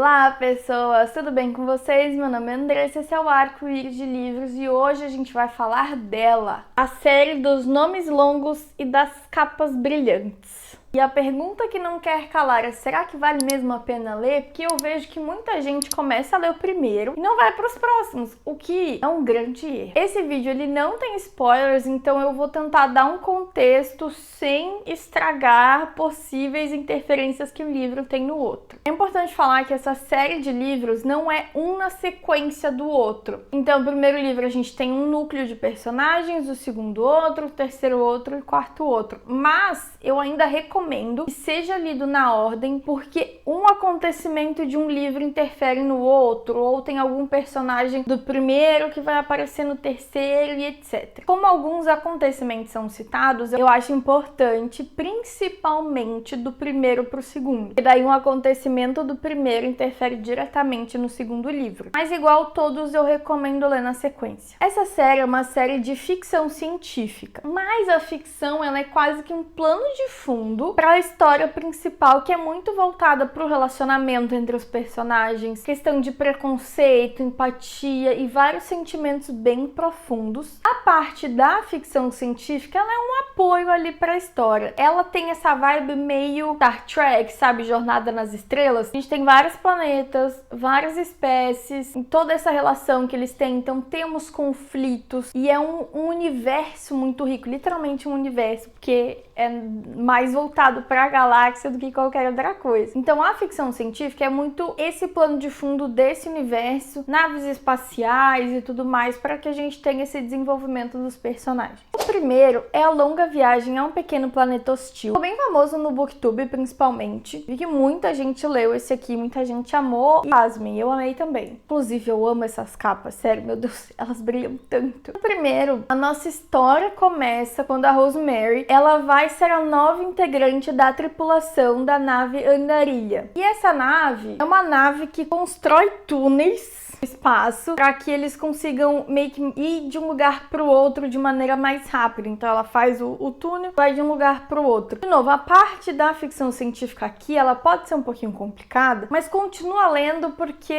Olá pessoas, tudo bem com vocês? Meu nome é Andressa, esse é o Arco-Íris de Livros e hoje a gente vai falar dela, a série dos nomes longos e das capas brilhantes. E a pergunta que não quer calar é: será que vale mesmo a pena ler? Porque eu vejo que muita gente começa a ler o primeiro e não vai para os próximos, o que é um grande erro. Esse vídeo ele não tem spoilers, então eu vou tentar dar um contexto sem estragar possíveis interferências que o livro tem no outro. É importante falar que essa série de livros não é um na sequência do outro. Então, o primeiro livro a gente tem um núcleo de personagens, o segundo outro, o terceiro outro e o quarto outro. Mas eu ainda recomendo que seja lido na ordem, porque um acontecimento de um livro interfere no outro, ou tem algum personagem do primeiro que vai aparecer no terceiro e etc. Como alguns acontecimentos são citados, eu acho importante, principalmente do primeiro para o segundo. E daí um acontecimento do primeiro interfere diretamente no segundo livro. Mas igual todos eu recomendo ler na sequência. Essa série é uma série de ficção científica, mas a ficção ela é quase que um plano de fundo para a história principal, que é muito voltada para o relacionamento entre os personagens, questão de preconceito, empatia e vários sentimentos bem profundos. A parte da ficção científica ela é um apoio ali para a história. Ela tem essa vibe meio Star Trek, sabe? Jornada nas Estrelas. A gente tem vários planetas, várias espécies, em toda essa relação que eles têm, então temos conflitos e é um universo muito rico, literalmente um universo, porque é mais voltado para a galáxia do que qualquer outra coisa. Então a ficção científica é muito esse plano de fundo desse universo, naves espaciais e tudo mais, para que a gente tenha esse desenvolvimento dos personagens. O primeiro é A Longa Viagem a um Pequeno Planeta Hostil. Ficou bem famoso no Booktube, principalmente. Vi que muita gente leu esse aqui, muita gente amou. E pasmem, eu amei também. Inclusive, eu amo essas capas, sério, meu Deus, elas brilham tanto. No primeiro, a nossa história começa quando a Rosemary, ela vai ser a nova integrante da tripulação da nave Andarilha. E essa nave é uma nave que constrói túneis no espaço para que eles consigam meio que ir de um lugar para o outro de maneira mais rápida. Então ela faz o túnel, vai de um lugar para o outro. De novo, a parte da ficção científica aqui, ela pode ser um pouquinho complicada, mas continua lendo porque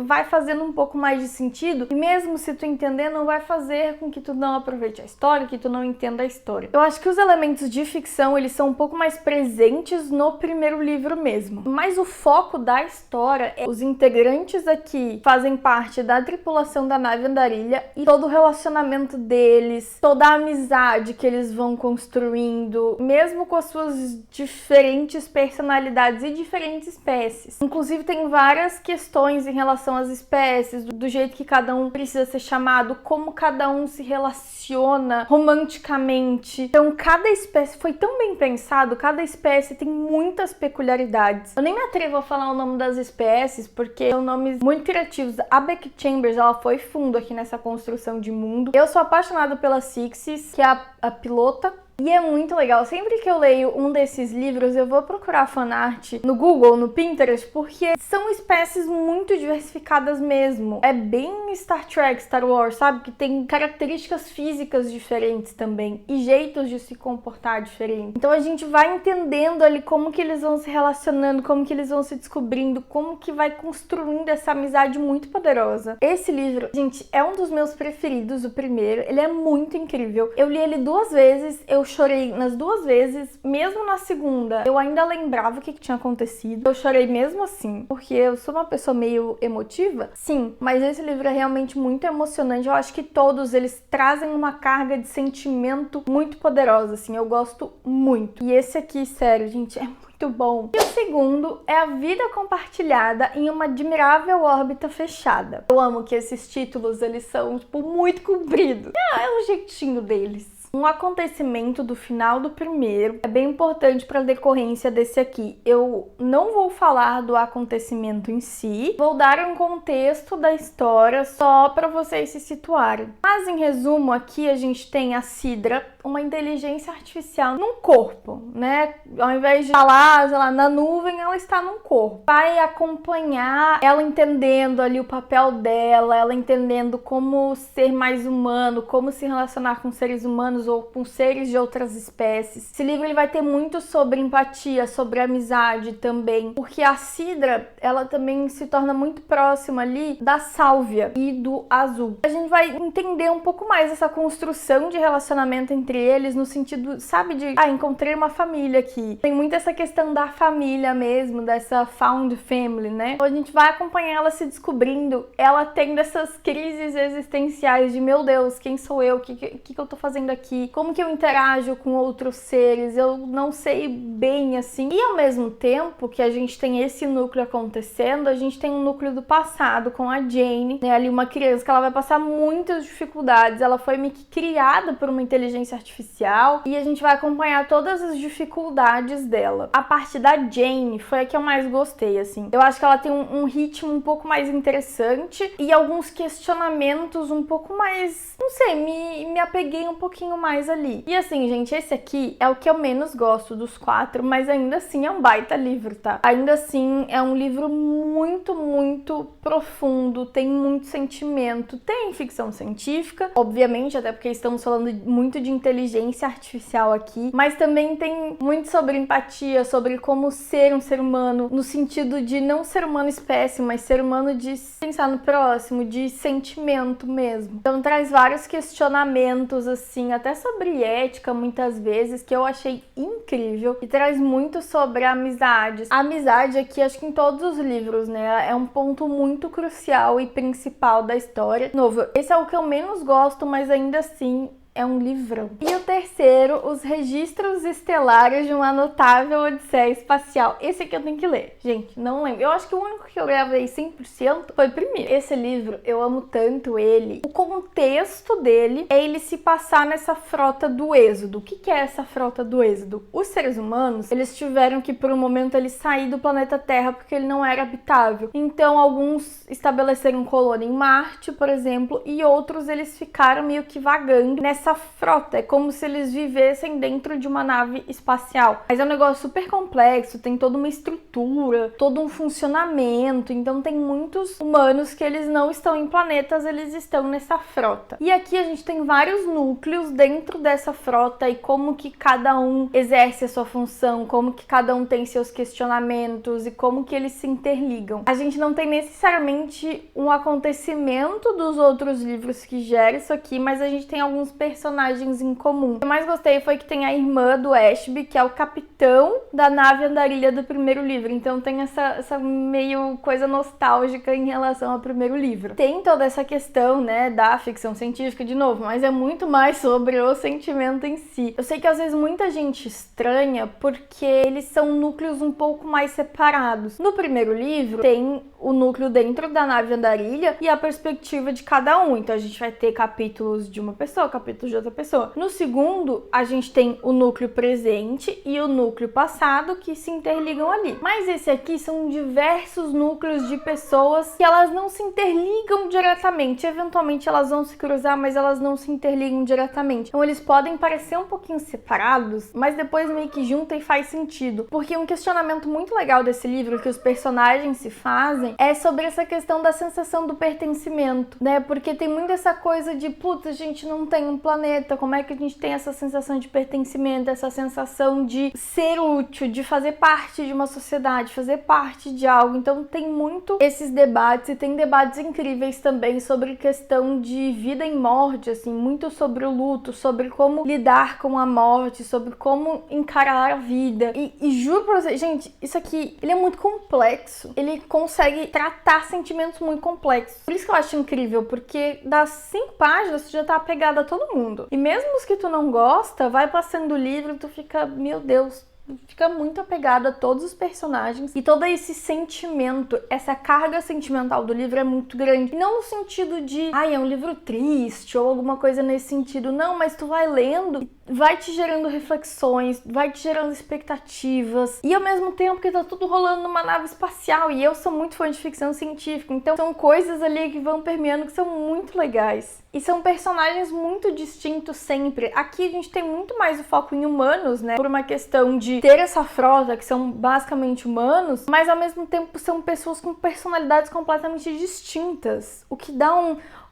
vai fazendo um pouco mais de sentido, e mesmo se tu entender, não vai fazer com que tu não aproveite a história, que tu não entenda a história. Eu acho que os elementos de ficção, eles são um pouco mais presentes no primeiro livro mesmo. Mas o foco da história é os integrantes aqui fazem parte da tripulação da nave Andarilha e todo o relacionamento deles, toda a amizade que eles vão construindo, mesmo com as suas diferentes personalidades e diferentes espécies. Inclusive tem várias questões em relação às espécies, do jeito que cada um precisa ser chamado, como cada um se relaciona romanticamente. Então cada espécie foi tão bem pensado, cada espécie tem muitas peculiaridades. Eu nem me atrevo a falar o nome das espécies, porque são nomes muito criativos. A Becky Chambers, ela foi fundo aqui nessa construção de mundo. Eu sou apaixonada pela Sixis, que é a pilota. E é muito legal, sempre que eu leio um desses livros, eu vou procurar fanart no Google, no Pinterest, porque são espécies muito diversificadas mesmo. É bem Star Trek, Star Wars, sabe? Que tem características físicas diferentes também, e jeitos de se comportar diferentes. Então a gente vai entendendo ali como que eles vão se relacionando, como que eles vão se descobrindo, como que vai construindo essa amizade muito poderosa. Esse livro, gente, é um dos meus preferidos, o primeiro. Ele é muito incrível. Eu li ele 2 vezes, eu chorei nas 2 vezes, mesmo na segunda eu ainda lembrava o que tinha acontecido. Eu chorei mesmo assim, porque eu sou uma pessoa meio emotiva, sim, mas esse livro é realmente muito emocionante. Eu acho que todos eles trazem uma carga de sentimento muito poderosa, assim, eu gosto muito. E esse aqui, sério, gente, é muito bom. E o segundo é A Vida Compartilhada em uma Admirável Órbita Fechada. Eu amo que esses títulos, eles são, tipo, muito compridos. É o jeitinho deles. Um acontecimento do final do primeiro é bem importante para a decorrência desse aqui. Eu não vou falar do acontecimento em si, vou dar um contexto da história só para vocês se situarem. Mas em resumo, aqui a gente tem a Sidra, uma inteligência artificial num corpo, né? Ao invés de estar lá, sei lá, na nuvem, ela está num corpo. Vai acompanhar ela entendendo ali o papel dela, ela entendendo como ser mais humano, como se relacionar com seres humanos humanos ou com seres de outras espécies. Esse livro ele vai ter muito sobre empatia, sobre amizade também, porque a Cidra, ela também se torna muito próxima ali da Sálvia e do Azul. A gente vai entender um pouco mais essa construção de relacionamento entre eles, no sentido, sabe, de encontrei uma família aqui. Tem muito essa questão da família mesmo, dessa found family, né? Então a gente vai acompanhar ela se descobrindo, ela tendo essas crises existenciais de meu Deus, quem sou eu? O que eu tô fazendo aqui? Como que eu interajo com outros seres? Eu não sei bem assim. E ao mesmo tempo que a gente tem esse núcleo acontecendo, a gente tem um núcleo do passado com a Jane, né? Ali uma criança que ela vai passar muitas dificuldades. Ela foi meio que criada por uma inteligência artificial e a gente vai acompanhar todas as dificuldades dela. A parte da Jane foi a que eu mais gostei, assim. Eu acho que ela tem um ritmo um pouco mais interessante e alguns questionamentos um pouco mais, não sei, me apeguei um pouquinho mais ali. E assim, gente, esse aqui é o que eu menos gosto dos 4, mas ainda assim é um baita livro, tá? Ainda assim é um livro muito, muito profundo, tem muito sentimento, tem ficção científica, obviamente, até porque estamos falando muito de inteligência artificial aqui, mas também tem muito sobre empatia, sobre como ser um ser humano, no sentido de não ser humano espécie, mas ser humano de pensar no próximo, de sentimento mesmo. Então traz vários questionamentos, assim, até sobre ética, muitas vezes, que eu achei incrível, e traz muito sobre a amizade. A amizade aqui, acho que em todos os livros, né, é um ponto muito crucial e principal da história. De novo, esse é o que eu menos gosto, mas ainda assim é um livrão. E o terceiro, Os Registros Estelares de uma Notável Odisseia Espacial. Esse aqui eu tenho que ler. Gente, não lembro. Eu acho que o único que eu gravei 100% foi o primeiro. Esse livro, eu amo tanto ele. O contexto dele é ele se passar nessa frota do Êxodo. O que é essa frota do Êxodo? Os seres humanos, eles tiveram que, por um momento, eles sair do planeta Terra porque ele não era habitável. Então, alguns estabeleceram colônia em Marte, por exemplo, e outros, eles ficaram meio que vagando nessa frota. É como se eles vivessem dentro de uma nave espacial. Mas é um negócio super complexo, tem toda uma estrutura, todo um funcionamento. Então tem muitos humanos que eles não estão em planetas, eles estão nessa frota. E aqui a gente tem vários núcleos dentro dessa frota e como que cada um exerce a sua função, como que cada um tem seus questionamentos e como que eles se interligam. A gente não tem necessariamente um acontecimento dos outros livros que gera isso aqui, mas a gente tem alguns personagens em comum. O que eu mais gostei foi que tem a irmã do Ashby, que é o capitão da nave andarilha do primeiro livro. Então tem essa meio coisa nostálgica em relação ao primeiro livro. Tem toda essa questão, né, da ficção científica de novo, mas é muito mais sobre o sentimento em si. Eu sei que às vezes muita gente estranha porque eles são núcleos um pouco mais separados. No primeiro livro tem o núcleo dentro da nave andarilha e a perspectiva de cada um. Então a gente vai ter capítulos de uma pessoa, capítulos de outra pessoa. No segundo, a gente tem o núcleo presente e o núcleo passado que se interligam ali. Mas esse aqui são diversos núcleos de pessoas que elas não se interligam diretamente. Eventualmente elas vão se cruzar, mas elas não se interligam diretamente. Então eles podem parecer um pouquinho separados, mas depois meio que junta e faz sentido. Porque um questionamento muito legal desse livro que os personagens se fazem é sobre essa questão da sensação do pertencimento, né? Porque tem muito essa coisa de, putz, a gente não tem um planeta, como é que a gente tem essa sensação de pertencimento, essa sensação de ser útil, de fazer parte de uma sociedade, fazer parte de algo. Então tem muito esses debates e tem debates incríveis também sobre questão de vida e morte, assim, muito sobre o luto, sobre como lidar com a morte, sobre como encarar a vida. E juro pra vocês, gente, isso aqui, ele é muito complexo. Ele consegue tratar sentimentos muito complexos. Por isso que eu acho incrível, porque das 5 páginas tu já tá apegada a todo mundo. E mesmo os que tu não gosta, vai passando o livro e tu fica, meu Deus, fica muito apegado a todos os personagens e todo esse sentimento, essa carga sentimental do livro é muito grande. E não no sentido de, é um livro triste ou alguma coisa nesse sentido, não, mas tu vai lendo vai te gerando reflexões, vai te gerando expectativas, e ao mesmo tempo que tá tudo rolando numa nave espacial, e eu sou muito fã de ficção científica, então são coisas ali que vão permeando que são muito legais. E são personagens muito distintos sempre. Aqui a gente tem muito mais o foco em humanos, né? Por uma questão de ter essa frota, que são basicamente humanos, mas ao mesmo tempo são pessoas com personalidades completamente distintas. O que dá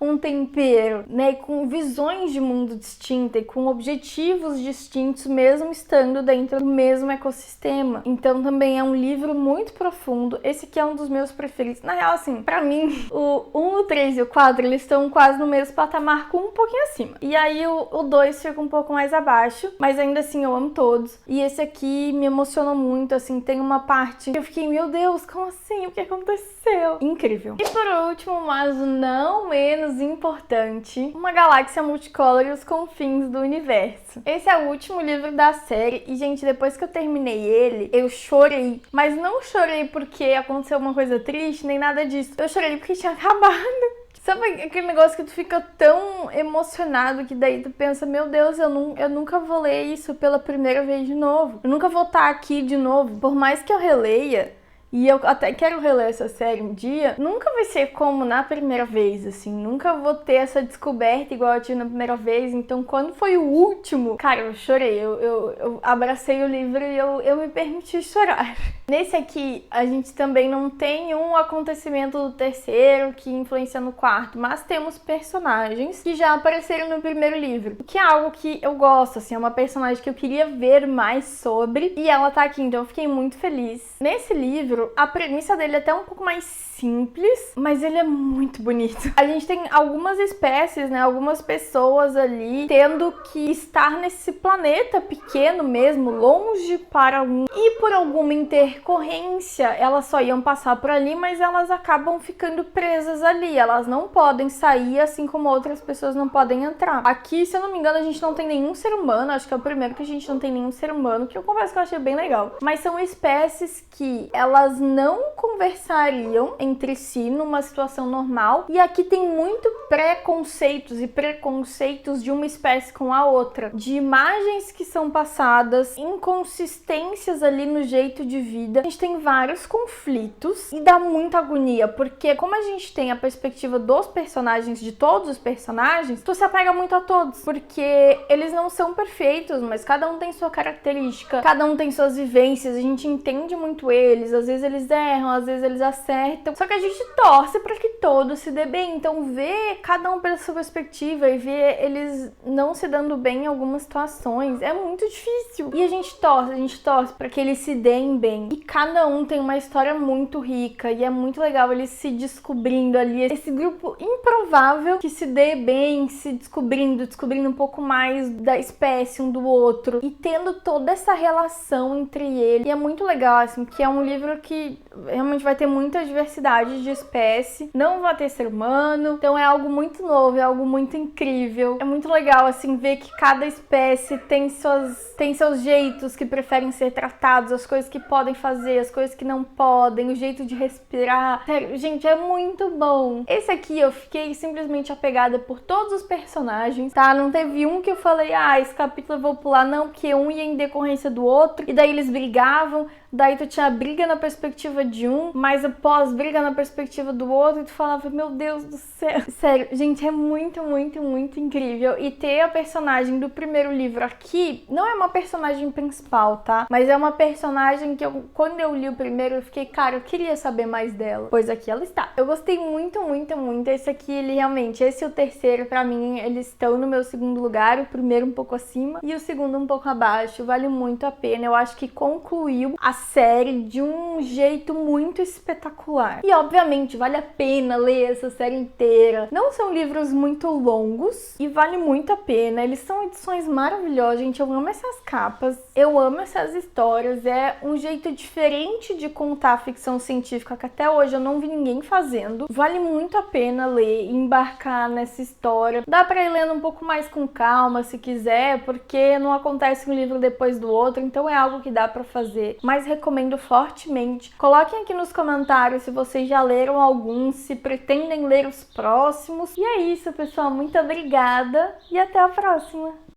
um tempero, né? Com visões de mundo distintas e com objetivos distintos, mesmo estando dentro do mesmo ecossistema. Então também é um livro muito profundo. Esse aqui é um dos meus preferidos. Na real, assim, pra mim, o 1, o 3 e o 4, eles estão quase no mesmo patamar, com um pouquinho acima. E aí o 2 fica um pouco mais abaixo, mas ainda assim eu amo todos. E esse aqui me emocionou muito, assim, tem uma parte que eu fiquei, meu Deus, como assim? O que aconteceu? Incrível. E por último, mas não menos importante, Uma Galáxia Multicolor e os Confins do Universo. Esse é o último livro da série e, gente, depois que eu terminei ele, eu chorei. Mas não chorei porque aconteceu uma coisa triste, nem nada disso. Eu chorei porque tinha acabado. Sabe aquele negócio que tu fica tão emocionado que daí tu pensa, meu Deus, eu nunca vou ler isso pela primeira vez de novo. Eu nunca vou estar aqui de novo. Por mais que eu releia, e eu até quero reler essa série um dia, nunca vai ser como na primeira vez, assim. Nunca vou ter essa descoberta igual eu tive na primeira vez. Então, quando foi o último, cara, eu chorei. Eu abracei o livro e eu me permiti chorar. Nesse aqui, a gente também não tem um acontecimento do terceiro que influencia no quarto, mas temos personagens que já apareceram no primeiro livro, o que é algo que eu gosto, assim, é uma personagem que eu queria ver mais sobre, e ela tá aqui, então eu fiquei muito feliz. Nesse livro, a premissa dele é até um pouco mais simples, mas ele é muito bonito. A gente tem algumas espécies, né, algumas pessoas ali tendo que estar nesse planeta pequeno mesmo, longe para um, e por alguma intercorrência, elas só iam passar por ali, mas elas acabam ficando presas ali, elas não podem sair, assim como outras pessoas não podem entrar. Aqui, se eu não me engano, a gente não tem nenhum ser humano, acho que é o primeiro que a gente não tem nenhum ser humano, que eu confesso que eu achei bem legal. Mas são espécies que elas não conversariam entre si numa situação normal, e aqui tem muito preconceitos e preconceitos de uma espécie com a outra, de imagens que são passadas, inconsistências ali no jeito de vida. A gente tem vários conflitos e dá muita agonia, porque como a gente tem a perspectiva dos personagens, de todos os personagens, tu se apega muito a todos, porque eles não são perfeitos, mas cada um tem sua característica, cada um tem suas vivências, a gente entende muito eles, às vezes eles erram, às vezes eles acertam, só que a gente torce para que todos se dê bem. Então ver cada um pela sua perspectiva e ver eles não se dando bem em algumas situações é muito difícil. E a gente torce para que eles se deem bem. E cada um tem uma história muito rica e é muito legal eles se descobrindo ali, esse grupo improvável que se dê bem, se descobrindo um pouco mais da espécie um do outro e tendo toda essa relação entre eles. E é muito legal, assim, que é um livro que realmente vai ter muita diversidade de espécie, não vai ter ser humano, então é algo muito novo, é algo muito incrível. É muito legal, assim, ver que cada espécie tem seus jeitos que preferem ser tratados, as coisas que podem fazer, as coisas que não podem, o jeito de respirar. Sério, gente, é muito bom. Esse aqui eu fiquei simplesmente apegada por todos os personagens, tá? Não teve um que eu falei, esse capítulo eu vou pular, não, porque um ia em decorrência do outro, e daí eles brigavam, daí tu tinha a briga na perspectiva de um, mas após briga na perspectiva do outro, e tu falava, meu Deus do céu. Sério, gente, é muito, muito, muito incrível. E ter a personagem do primeiro livro aqui, não é uma personagem principal, tá? Mas é uma personagem que quando eu li o primeiro, eu fiquei, cara, eu queria saber mais dela. Pois aqui ela está. Eu gostei muito, muito, muito. Esse aqui, ele realmente, esse e o terceiro, pra mim, eles estão no meu segundo lugar, o primeiro um pouco acima e o segundo um pouco abaixo. Vale muito a pena. Eu acho que concluiu a série de um jeito muito espetacular. E obviamente vale a pena ler essa série inteira. Não são livros muito longos e vale muito a pena. Eles são edições maravilhosas, gente. Eu amo essas capas, eu amo essas histórias. É um jeito diferente de contar ficção científica que até hoje eu não vi ninguém fazendo. Vale muito a pena ler e embarcar nessa história. Dá pra ir lendo um pouco mais com calma se quiser, porque não acontece um livro depois do outro, então é algo que dá pra fazer. Mas recomendo fortemente. Coloquem aqui nos comentários se vocês já leram alguns, se pretendem ler os próximos. E é isso, pessoal. Muito obrigada e até a próxima!